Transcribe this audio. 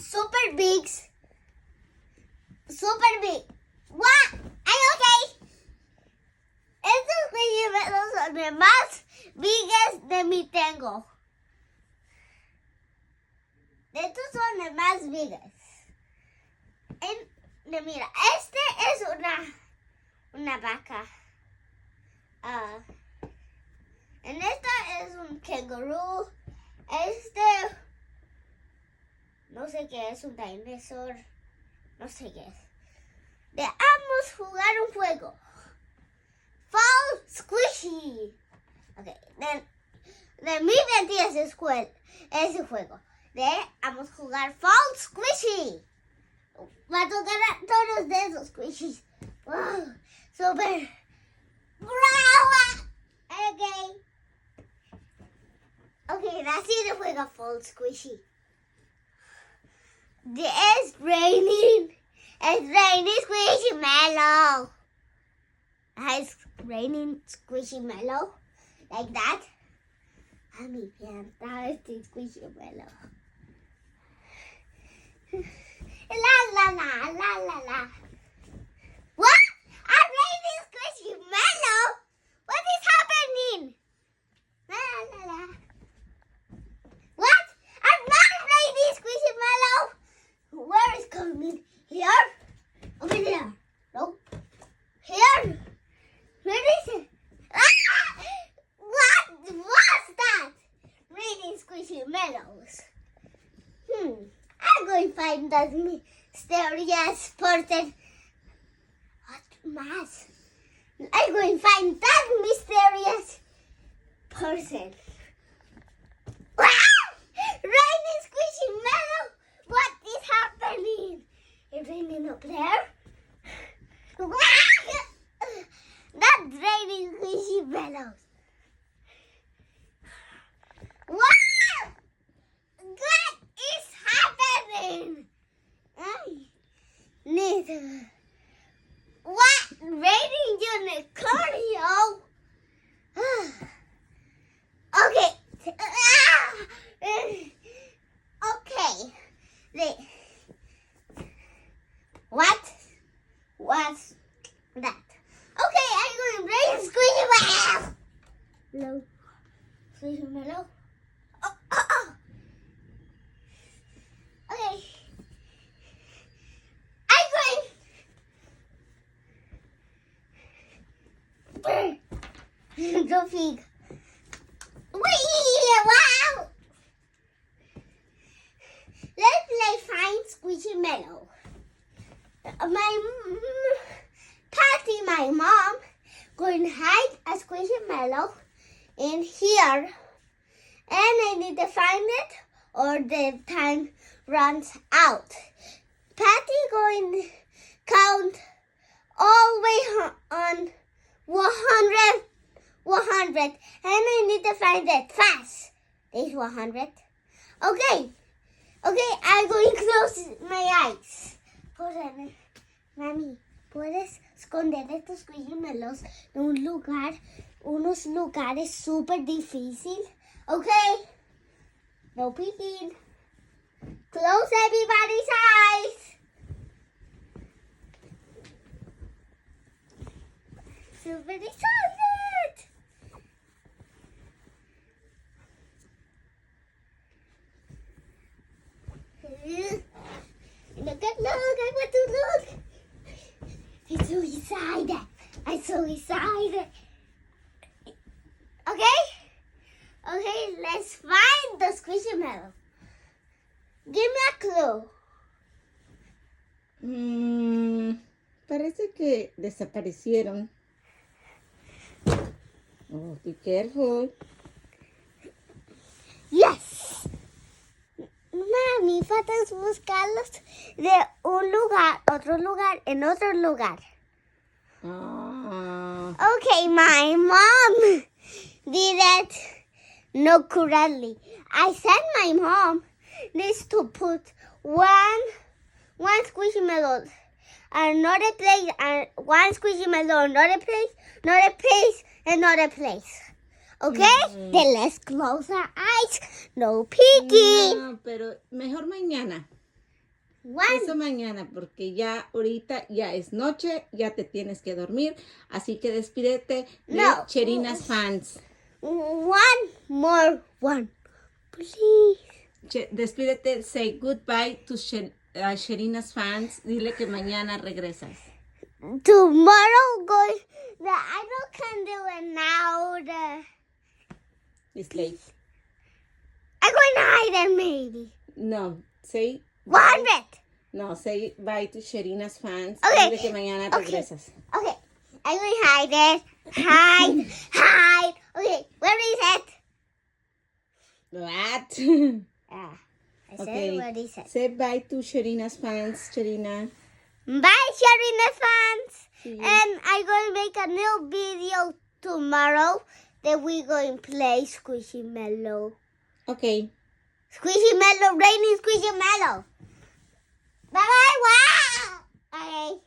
super big. Super big. What? Are you okay? Estos squishy mellows son los más biggest de mi tengo. Estos son los más biggest. Mira, este es una vaca. En esta es un kangaroo. Este, no sé qué es, un dinosaur. No sé qué es. Vamos a jugar un juego. Fall Squishy. Ok, de mi mentira ese juego. Vamos a jugar Fall Squishy. Va a tocar a todos de esos squishies. Wow, super. Okay. Okay, así se juega Fall Squishy. It's raining. It's raining squishy mellow. It's raining squishy mellow. Like that. A mi encanta este squishy mellow. La la la la la la. What? I'm raining squishy mellow? What is happening? La la la. What? I'm not raining squishy mellow. Where is coming? Here? Over there. No. Here? Where is it? Ah! What was that? Raining squishy mellows. I'm going to find that mysterious person. What mask? I'm going to find that mysterious person. Raining squishy mellow. What is happening? It's raining up there. That's raining squishy mellows. Wow! What is happening? Neither. What? Raining unicornio? Okay. Okay. What? What's that? Okay, I'm going to rain squishy mellow. Hello. Squishy mellow. Okay. I'm going. Go pig. Wow. Let's play Find Squishy Mellow. My mom, going to hide a squishy mellow in here. And I need to find it or the time runs out. Patty going to count all the way on 100, and I need to find it fast. There's 100. Okay, I'm going to close my eyes. Mami, ¿puedes esconder estos squishy mellows en unos lugares súper difíciles? Okay. No peeking. Close everybody's eyes. Super excited. Look, I want to look. I'm so excited. Okay, let's find the squishy mellow. Give me a clue. Parece que desaparecieron. Oh, be careful. Yes. Mami, faltas buscarlos de un lugar, otro lugar, en otro lugar. Okay, my mom did it not correctly. I said my mom needs to put one squishy mellow, another place, and one squishy mellow, another place, another place. Okay? Then let's close our eyes. No peeking. No, pero mejor mañana. Eso mañana, porque ya ahorita ya es noche, ya te tienes que dormir. Así que despídete de No. Cherina's fans. One more one, please. Despídete, say goodbye to Cherina's fans. Dile que mañana regresas. Tomorrow I can do it now. It's late. I'm going to hide it maybe. No, say 100. No, say bye to Cherina's fans. Okay. Dile que mañana Okay. regresas. Okay, I'm going to hide it. Hide. Okay, where is it? What? I said Okay. where is it? Say bye to Cherina's fans, Cherina. Bye, Sharina fans. See you. And I'm going to make a new video tomorrow that we're going to play Squishy Mellow. Okay. Squishy Mellow, raining Squishy Mellow. Bye-bye. Wow. Okay.